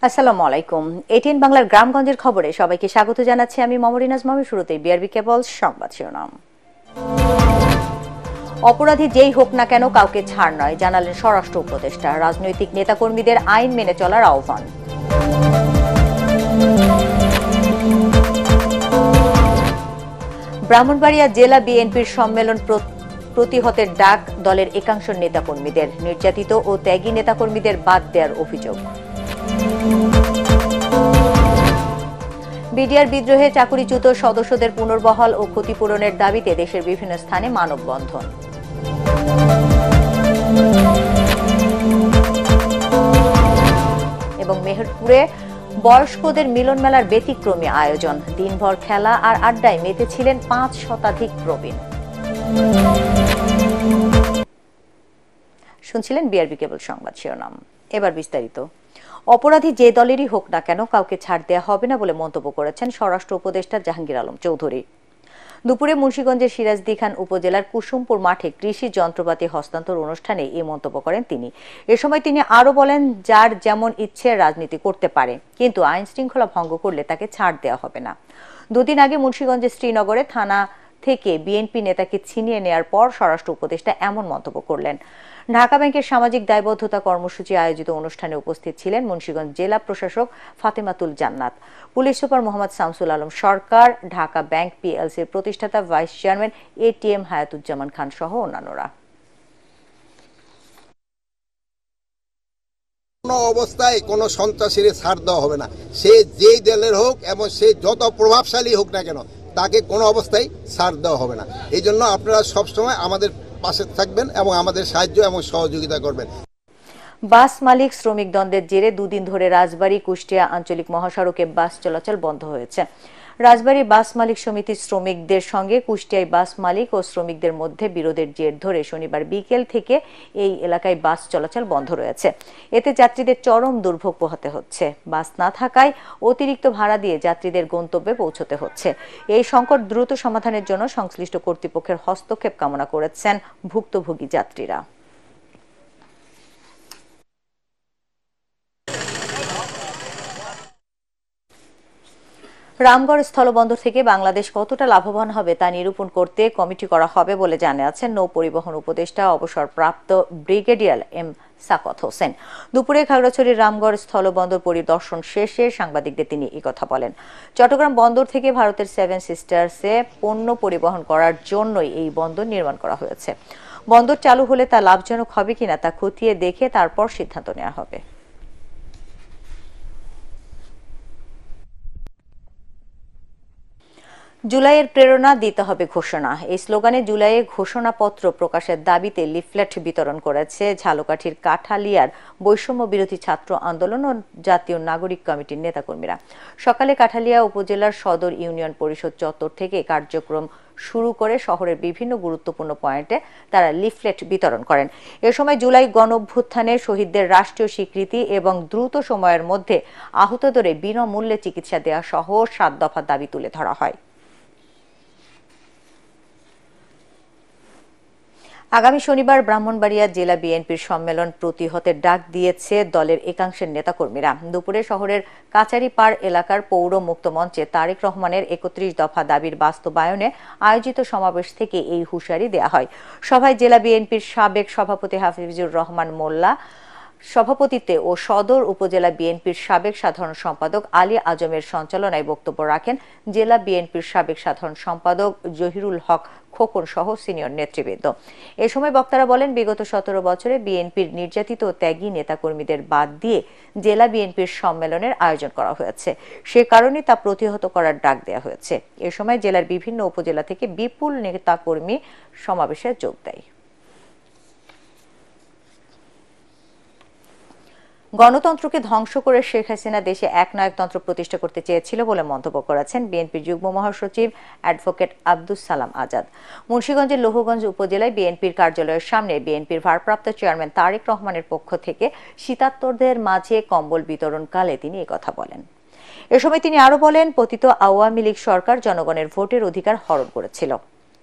আসসালামু আলাইকুম। এটিএন বাংলার গ্রামগঞ্জের খবরে সবাইকে স্বাগত জানাচ্ছি আমি মমরিনাজ মমি। শুরুতেই বিআরবি কেবল সংবাদ শিরোনাম। অপরাধী যেই হোক না কেন কাউকে ছাড় নয়, জানালেন স্বরাষ্ট্র উপদেষ্টা। রাজনৈতিক নেতাকর্মীদের আইন মেনে চলার আহ্বান। ব্রাহ্মণবাড়িয়া জেলা বিএনপির সম্মেলন প্রতিহতের ডাক দলের একাংশ নেতাকর্মীদের। নির্যাতিত ও ত্যাগী নেতাকর্মীদের বাদ দেওয়ার অভিযোগ। বিডিআর বিদ্রোহে চাকুরিচ্যুত সদস্যদের পুনর্বহাল ও ক্ষতিপূরণের দাবিতে দেশের বিভিন্ন স্থানে মানববন্ধন। এবং মেহেরপুরে বয়স্কদের মিলন মেলার ব্যতিক্রমী আয়োজন। দিনভর খেলা আর আড্ডায় মেতেছিলেন ৫ শতাধিক প্রবীণ। শুনছিলেন বিআরবি কেবল সংবাদ শিরোনাম। এবার বিস্তারিত। অপরাধী যে দলেরই হোক না কেন কাউকে ছাড় দেওয়া হবে না বলে মন্তব্য করেছেন স্বরাষ্ট্র উপদেষ্টা জাহাঙ্গীর আলম চৌধুরী। দুপুরে মুন্সিগঞ্জের সিরাজদি খান উপজেলার কুসুমপুর মাঠে কৃষি যন্ত্রপাতি হস্তান্তর অনুষ্ঠানে এই মন্তব্য করেন তিনি। এ সময় তিনি আরো বলেন, যার যেমন ইচ্ছে রাজনীতি করতে পারে, কিন্তু আইন শৃঙ্খলা ভঙ্গ করলে তাকে ছাড় দেওয়া হবে না। দুদিন আগে মুন্সিগঞ্জের শ্রীনগরে থানা থেকে বিএনপি নেতাকে ছিনিয়ে নেয়ার পর স্বরাষ্ট্র উপদেষ্টা এমন মন্তব্য করলেন। ঢাকা ব্যাংকের সামাজিক দায়বদ্ধতা কর্মসূচি আয়োজিত অনুষ্ঠানে উপস্থিত ছিলেন মুন্সিগঞ্জ জেলা প্রশাসক ফাতেমাতুল জান্নাত, পুলিশ সুপার মোহাম্মদ শামসুল আলম সরকার, ঢাকা ব্যাংক পিএলসির প্রতিষ্ঠাতা ভাইস চেয়ারম্যান এটিএম হায়াতুজ্জামান খান সহ অন্যান্যরা। কোনো অবস্থায় কোনো সন্ত্রাসীর ছাড় দেওয়া হবে না। সে যেই দলের হোক এবং সে যত প্রভাবশালী হোক না কেন, তাকে কোনো অবস্থায় ছাড় দেওয়া হবে না। এই জন্য আপনারা সবসময় আমাদের পাশে থাকবেন এবং আমাদের সাহায্য এবং সহযোগিতা করবেন। বাস মালিক শ্রমিক দ্বন্দ্বের জেরে দুদিন ধরে রাজবাড়ী কুষ্টিয়া আঞ্চলিক মহাসড়কে বাস চলাচল বন্ধ হয়েছে। রাজবাড়ী বাস মালিক সমিতির শ্রমিকদের সঙ্গে কুষ্টিয়ায় বাস মালিক ও শ্রমিকদের মধ্যে বিরোধের জের ধরে শনিবার বিকেল থেকে এই এলাকায় বাস চলাচল বন্ধ রয়েছে। এতে যাত্রীদের চরম দুর্ভোগ পোহাতে হচ্ছে। বাস না থাকায় অতিরিক্ত ভাড়া দিয়ে যাত্রীদের গন্তব্যে পৌঁছতে হচ্ছে। এই সংকট দ্রুত সমাধানের জন্য সংশ্লিষ্ট কর্তৃপক্ষের হস্তক্ষেপ কামনা করেছেন ভুক্তভোগী যাত্রীরা। রামগড় স্থলবন্দর থেকে বাংলাদেশ কতটা লাভবান হবে তা নিরূপণ করতে কমিটি করা হবে বলে জানিয়েছেন নৌ পরিবহন উপদেষ্টা অবসরপ্রাপ্ত ব্রিগেডিয়ার এম সাকত হোসেন। দুপুরে খাগড়াছড়ির রামগড় স্থলবন্দর পরিদর্শন শেষে সাংবাদিকদের তিনি একথা বলেন। চট্টগ্রাম বন্দর থেকে ভারতের 7 সিস্টার্সে পণ্য পরিবহন করার জন্যই এই বন্দর নির্মাণ করা হয়েছে। বন্দর চালু হলে তা লাভজনক হবে কিনা তা খতিয়ে দেখে তারপর সিদ্ধান্ত নেওয়া হবে। জুলাইয়ের প্রেরণা দিতে হবে ঘোষণা, এই স্লোগানে জুলাইয়ে ঘোষণাপত্র প্রকাশের দাবিতে লিফলেট বিতরণ করেছে ঝালকাঠির কাঠালিয়ার বৈষম্য বিরোধী ছাত্র আন্দোলন ও জাতীয় নাগরিক কমিটির নেতাকর্মীরা। সকালে কাঠালিয়া উপজেলার সদর ইউনিয়ন পরিষদ চত্বর থেকে কার্যক্রম শুরু করে শহরের বিভিন্ন গুরুত্বপূর্ণ পয়েন্টে তারা লিফলেট বিতরণ করেন। এ সময় জুলাই গণঅভ্যুত্থানে শহীদদের রাষ্ট্রীয় স্বীকৃতি এবং দ্রুত সময়ের মধ্যে আহতদের বিনামূল্যে চিকিৎসা দেওয়া সহ 7 দফা দাবি তুলে ধরা হয়। আগামী শনিবার ব্রাহ্মণবাড়িয়া জেলা বিএনপির সম্মেলন প্রতিহতের ডাক দিয়েছে দলের একাংশের নেতাকর্মীরা। দুপুরে শহরের কাচারিপাড় এলাকার পৌর মুক্ত মঞ্চে তারেক রহমানের 31 দফা দাবির বাস্তবায়নে আয়োজিত সমাবেশ থেকে এই হুঁশিয়ারি দেয়া হয়। সভায় জেলা বিএনপির সাবেক সভাপতি হাফিজুর রহমান মোল্লা সভাপতিত্বে ও সদর উপজেলা বিএনপির সাবেক সাধারণ সম্পাদক আলী আজমের সঞ্চালনায় বক্তব্য রাখেন জেলা বিএনপির সাবেক সাধারণ সম্পাদক জহিরুল হক খোকন সহ সিনিয়র নেতৃবৃন্দ। এ সময় বক্তারা বলেন, বিগত 17 বছরে বিএনপির নির্যাতিত ও ত্যাগী নেতাকর্মীদের বাদ দিয়ে জেলা বিএনপির সম্মেলনের আয়োজন করা হয়েছে। সে কারণে তা প্রতিহত করার ডাক দেওয়া হয়েছে। এ সময় জেলার বিভিন্ন উপজেলা থেকে বিপুল নেতাকর্মী সমাবেশে যোগ দেয়। গণতন্ত্রকে ধ্বংস করে শেখ হাসিনা দেশে একনায়কতন্ত্র প্রতিষ্ঠা করতে চেয়েছিল বলে মন্তব্য করেছেন বিএনপির যুগ্ম মহাসচিব অ্যাডভোকেট আব্দুস সালাম আজাদ। মুন্সিগঞ্জের লোহগঞ্জ উপজেলায় বিএনপির কার্যালয়ের সামনে বিএনপির ভারপ্রাপ্ত চেয়ারম্যান তারেক রহমানের পক্ষ থেকে শীতার্তদের মাঝে কম্বল বিতরণকালে তিনি একথা বলেন। এ সময় তিনি আরো বলেন, পতিত আওয়ামী লীগ সরকার জনগণের ভোটের অধিকার হরণ করেছিল।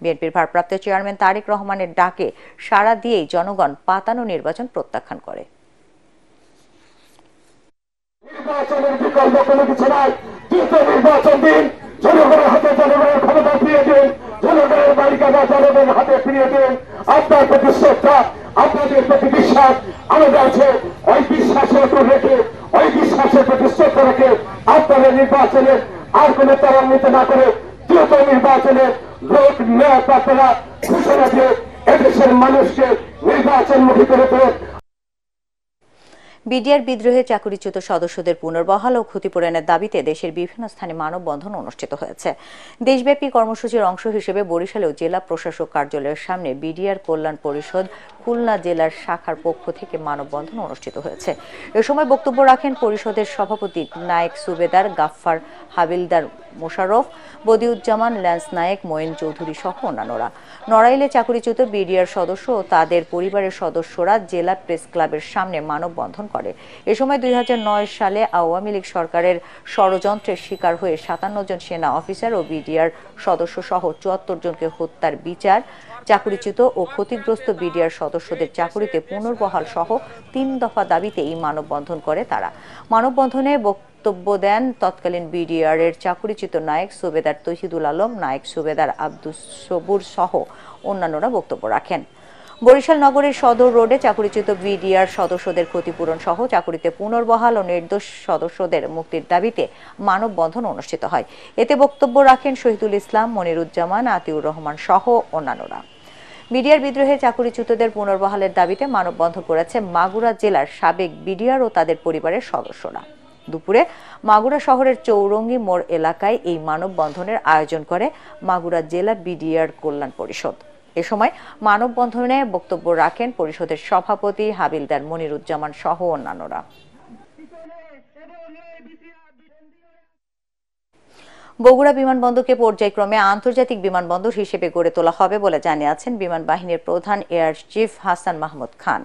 বিএনপির ভারপ্রাপ্ত চেয়ারম্যান তারেক রহমানের ডাকে সাড়া দিয়েই জনগণ পাতানো নির্বাচন প্রত্যাখ্যান করে। নির্বাচনের বিকল্প কোনো কিছু নাই। দ্রুত নির্বাচন দিন, জনগণের হাতে জনগণের ক্ষমতা ফিরিয়ে দিন, জনগণের বাড়িকাটা জনগণের হাতে ফিরিয়ে দিন। আপনার প্রতি শ্রদ্ধা, আপনাদের প্রতি বিশ্বাস আমাদের আছে। ওই বিশ্বাসের উপর রেখে, ওই বিশ্বাসের প্রতি শ্রদ্ধা রেখে আপনাদের নির্বাচনে আর কোন ত্বরান্বিত না করে দ্রুত নির্বাচনে লোক মেয়র প্রার্থীরা ঘোষণা দিয়ে এদেশের মানুষকে নির্বাচনমুখী করে তোলেন। বিডিআর বিদ্রোহে চাকরিচ্যুত সদস্যদের পুনর্বহাল ও ক্ষতিপূরণের দাবিতে দেশের বিভিন্ন স্থানে মানববন্ধন অনুষ্ঠিত হয়েছে। দেশব্যাপী কর্মসূচির অংশ হিসেবে বরিশালেও জেলা প্রশাসক কার্যালয়ের সামনে বিডিআর কল্যাণ পরিষদ খুলনা জেলার শাখার পক্ষ থেকে মানববন্ধন অনুষ্ঠিত হয়েছে। এ সময় বক্তব্য রাখেন পরিষদের সভাপতি নায়েক সুবেদার গাফফার, হাবিলদার মোশাররফ, বদিউজ্জামান, ল্যান্স নায়েক, মঈন চৌধুরী সহ অন্যান্যরা। নড়াইলে চাকরিচ্যুত বিডিআর সদস্য ও তাদের পরিবারের সদস্যরা জেলা প্রেস ক্লাবের সামনে মানববন্ধন করে। এ সময় 2009 সালে আওয়ামী লীগ সরকারের ষড়যন্ত্রের শিকার হয়ে 57 জন সেনা অফিসার ও বিডিআর সদস্য সহ 74 জনকে হত্যার বিচার, চাকরিচ্যুত ও ক্ষতিগ্রস্ত বিডিআর সদস্যদের চাকরিতে পুনর্বহাল সহ 3 দফা দাবিতে এই মানববন্ধন করে তারা। মানববন্ধনে বক্তব্য দেন তৎকালীন বিডিআর এর চাকরিচ্যুত নায়েক সুবেদার তৌহিদুল আলম, নায়েক সুবেদার আব্দুস সবুর সহ অন্যান্যরা বক্তব্য রাখেন। বরিশাল নগরের সদর রোডে চাকরিচ্যুত বিডিআর সদস্যদের ক্ষতিপূরণ সহ চাকরিতে পুনর্বহাল ও নির্দোষ সদস্যদের মুক্তির দাবিতে মানববন্ধন অনুষ্ঠিত হয়। এতে বক্তব্য রাখেন শহীদুল ইসলাম, মনিরুজ্জামান, আতিউর রহমান সহ অন্যান্যরা। বিডিআর বিদ্রোহে চাকরিচ্যুতদের পুনর্বহালের দাবিতে মানববন্ধন করেছে মাগুরা জেলার সাবেক বিডিআর ও তাদের পরিবারের সদস্যরা। দুপুরে মাগুরা শহরের চৌরঙ্গি মোড় এলাকায় এই মানববন্ধনের আয়োজন করে মাগুরা জেলা বিডিআর কল্যাণ পরিষদ। এ সময় মানববন্ধনে বক্তব্য রাখেন পরিষদের সভাপতি হাবিলদার মনিরুজ্জামান সহ অন্যান্যরা। বগুড়া বিমানবন্দরকে পর্যায়ক্রমে আন্তর্জাতিক বিমানবন্দর হিসেবে গড়ে তোলা হবে বলে জানিয়েছেন বিমান বাহিনীর প্রধান এয়ার চিফ হাসান মাহমুদ খান।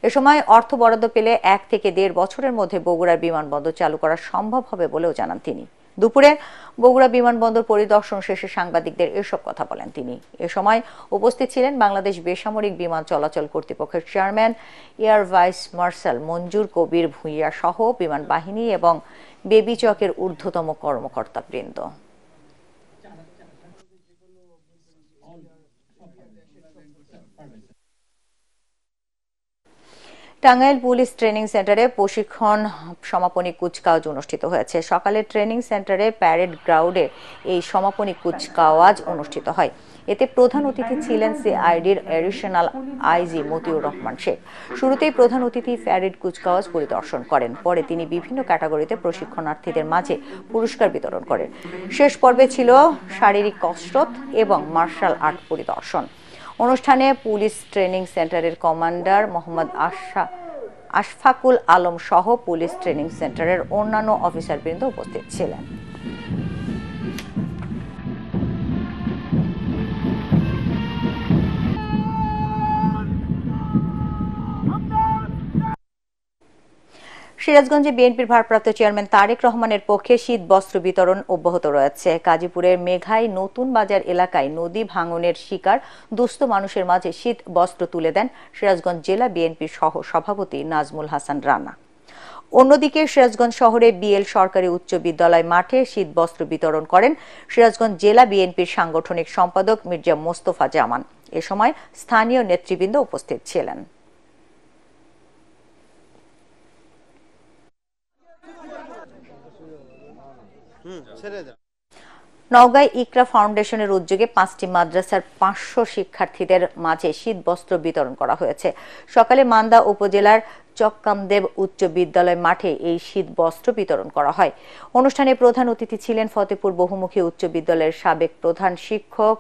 এ সময় অর্থ বরাদ্দ পেলে 1 থেকে 1.5 বছরের মধ্যে বগুড়ার বিমানবন্দর চালু করা সম্ভব হবে বলেও জানান তিনি। দুপুরে বগুড়া বিমানবন্দর পরিদর্শন শেষে সাংবাদিকদের এসব কথা বলেন তিনি। এ সময় উপস্থিত ছিলেন বাংলাদেশ বেসামরিক বিমান চলাচল কর্তৃপক্ষের চেয়ারম্যান এয়ার ভাইস মার্শাল মঞ্জুর কবির ভূঁইয়া সহ বিমান বাহিনী এবং বেবি চকের ঊর্ধ্বতম কর্মকর্তাবৃন্দ। টাঙ্গাইল পুলিশ ট্রেনিং সেন্টারে প্রশিক্ষণ সমাপনী কুচকাওয়াজ অনুষ্ঠিত হয়েছে। সকালে ট্রেনিং সেন্টারে প্যারেড গ্রাউন্ডে এই সমাপনী কুচকাওয়াজ অনুষ্ঠিত হয়। এতে প্রধান অতিথি ছিলেন সিআইডির এডিশনাল আইজি মতিউর রহমান শেখ। শুরুতেই প্রধান অতিথি প্যারেড কুচকাওয়াজ পরিদর্শন করেন। পরে তিনি বিভিন্ন ক্যাটাগরিতে প্রশিক্ষণার্থীদের মাঝে পুরস্কার বিতরণ করেন। শেষ পর্বে ছিল শারীরিক কসরত এবং মার্শাল আর্ট পরিদর্শন। অনুষ্ঠানে পুলিশ ট্রেনিং সেন্টারের কমান্ডার মোহাম্মদ আশফাকুল আলম সহ পুলিশ ট্রেনিং সেন্টারের অন্যান্য অফিসারবৃন্দ উপস্থিত ছিলেন। সিরাজগঞ্জে বিএনপির ভারপ্রাপ্ত চেয়ারম্যান তারেক রহমানের পক্ষে শীত বস্ত্র বিতরণ অব্যাহত রয়েছে। গাজীপুরের মেঘাই নতুন বাজার এলাকায় নদী ভাঙনের শিকার দুস্থ মানুষের মাঝে শীত বস্ত্র তুলে দেন সিরাজগঞ্জ জেলা বিএনপির সহ সভাপতি নাজমুল হাসান রানা। অন্যদিকে সিরাজগঞ্জ শহরে বিএল সরকারি উচ্চ বিদ্যালয় মাঠে শীত বস্ত্র বিতরণ করেন সিরাজগঞ্জ জেলা বিএনপির সাংগঠনিক সম্পাদক মির্জা মোস্তফা জামান। এ সময় স্থানীয় নেতৃবৃন্দ উপস্থিত ছিলেন। নওগাঁয় ইকরা ফাউন্ডেশনের উদ্যোগে 5টি মাদ্রাসার 500 শিক্ষার্থীদের মাঝে শীত বস্ত্র বিতরণ করা হয়েছে। সকালে মান্দা উপজেলার চক্কামদেব উচ্চ বিদ্যালয় মাঠে এই শীত বস্ত্র বিতরণ করা হয়। অনুষ্ঠানে প্রধান অতিথি ছিলেন ফতেপুর বহুমুখী উচ্চ বিদ্যালয়ের সাবেক প্রধান শিক্ষক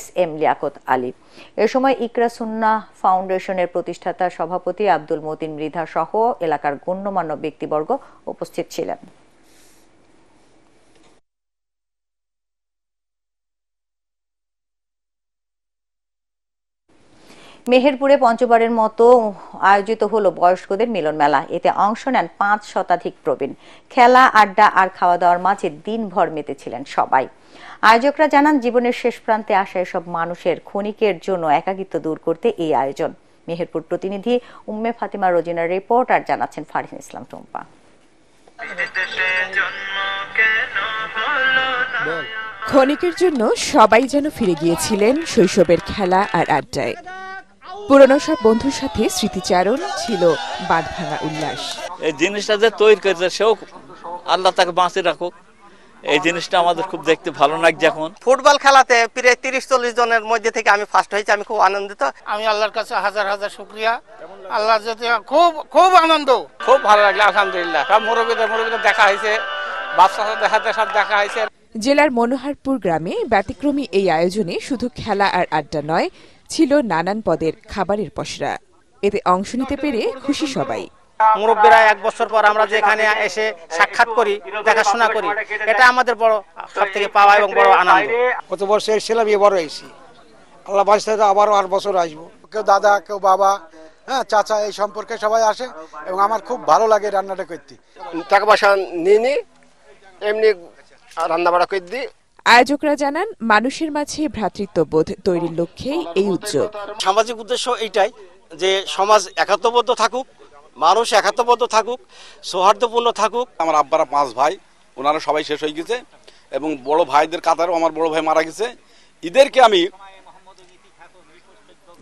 SM লিয়াকত আলী। এ সময় ইকরা সুন্নাহ ফাউন্ডেশনের প্রতিষ্ঠাতা সভাপতি আব্দুল মতিন মৃধা সহ এলাকার গণ্যমান্য ব্যক্তিবর্গ উপস্থিত ছিলেন। মেহেরপুরে পঞ্চবারের মতো আয়োজিত হলো বয়স্কদের মিলন মেলা। এতে অংশ নেন 5 শতাধিক প্রবীণ। খেলা, আড্ডা আর খাওয়া দাওয়ার মাঝে দিনভর মেতেছিলেন সবাই। আয়োজকরা জানান, জীবনের শেষ প্রান্তে আসা এসব মানুষের ক্ষণিকের জন্য একাকিত্ব দূর করতে এই আয়োজন। মেহেরপুর প্রতিনিধি উম্মে ফাতিমা রোজিনার রিপোর্ট আর জানাচ্ছেন ফারহিন ইসলাম টুম্পা। ক্ষণিকের জন্য সবাই যেন ফিরে গিয়েছিলেন শৈশবের খেলা আর আড্ডায়। পুরনো সব বন্ধুর সাথে স্মৃতিচারণ ছিল বাঁধভাঙা উল্লাস। এই জিনিসটা যে তৈরি করেছে সেও আল্লাহ তাকে বাঁচিয়ে রাখুক। এই জিনিসটা আমাদের খুব দেখতে ভালো লাগছে। এখন ফুটবল খেলাতে প্রায় 30-40 জনের মধ্যে থেকে আমি ফার্স্ট হয়েছি, আমি খুব আনন্দিত। আমি আল্লাহর কাছে হাজার হাজার শুকরিয়া। আল্লাহ যদি খুব আনন্দ, খুব ভালো লাগলো আলহামদুলিল্লাহ। সব মুরব্বীদের দেখা হয়েছে, বাচ্চাদের সাথে দেখা হয়েছে। জেলার মনোহরপুর গ্রামে ব্যতিক্রমী এই আয়োজনে শুধু খেলা আর আড্ডা নয়, ছিল নানান পদের খাবারের পসরা। এতে অংশ নিতে পেরে খুশি সবাই। মুরব্বীরা 1 বছর পর আমরা যেখানে এসে সাক্ষাৎ করি, দেখাশোনা করি, এটা আমাদের বড় সব থেকে পাওয়া এবং বড় আনন্দ। কত বছর এসেছিলাম, এবারও এসেছি। আল্লাহ বাঁচতে আবারও 8 বছর আসবো। কেউ দাদা, কেউ বাবা, হ্যাঁ চাচা, এই সম্পর্কে সবাই আসে এবং আমার খুব ভালো লাগে রান্নাটা করতে। টাকা পয়সা নিয়ে এমনি রান্না বাড়া করে দিই। আয়োজকরা জানান, মানুষের মাঝে ভ্রাতৃত্ববোধ তৈরির লক্ষ্যেই এই উদ্যোগ। সামাজিক উদ্দেশ্য এইটাই যে সমাজ একাত্মবদ্ধ থাকুক, মানুষ একাত্মবদ্ধ থাকুক, সৌহার্দ্যপূর্ণ থাকুক। আমার আব্বারা 5 ভাই, ওনারা সবাই শেষ হয়ে গেছে এবং বড় ভাইদের কাতারও আমার বড় ভাই মারা গেছে। ঈদেরকে আমি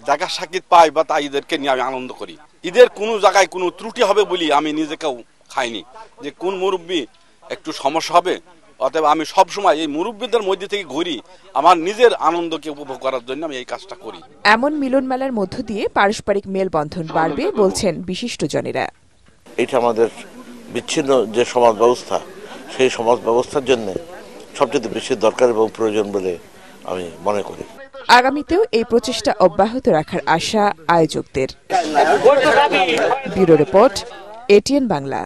দেখা সাক্ষাৎ পাই বা তাই ঈদেরকে নিয়ে আমি আনন্দ করি। ঈদের কোনো জায়গায় কোনো ত্রুটি হবে বলি আমি নিজেকেও খাইনি, যে কোন মুরব্বী একটু সমস্যা হবে। অতএব আমি সবসময় এই মুরব্বীদের মধ্যে থেকে ঘুরি, আমার নিজের আনন্দকে উপভোগ করার জন্য আমি এই কাজটা করি। এমন মিলন মেলার মধ্য দিয়ে পারস্পরিক মেলবন্ধন বাড়বে বলছেন বিশিষ্টজনেরা। এটা আমাদের বিচ্ছিন্ন যে সমাজ ব্যবস্থা, সেই সমাজ ব্যবস্থার জন্য সবচেয়ে বেশি দরকার এবং প্রয়োজন বলে আমি মনে করি। আগামীতেও এই প্রচেষ্টা অব্যাহত রাখার আশা আয়োজকদের। Bureau report, ATN Bangla.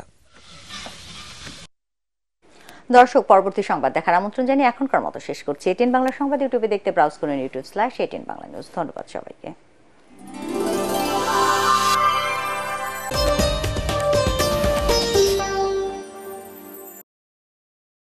দর্শক, পরবর্তী সংবাদ দেখার আমন্ত্রণ জানিয়ে এখনকার মতো শেষ করছি। এটিএন বাংলা সংবাদ ইউটিউবে দেখতে ব্রাউজ করুন youtube/ATN Bangla News। ধন্যবাদ সবাইকে।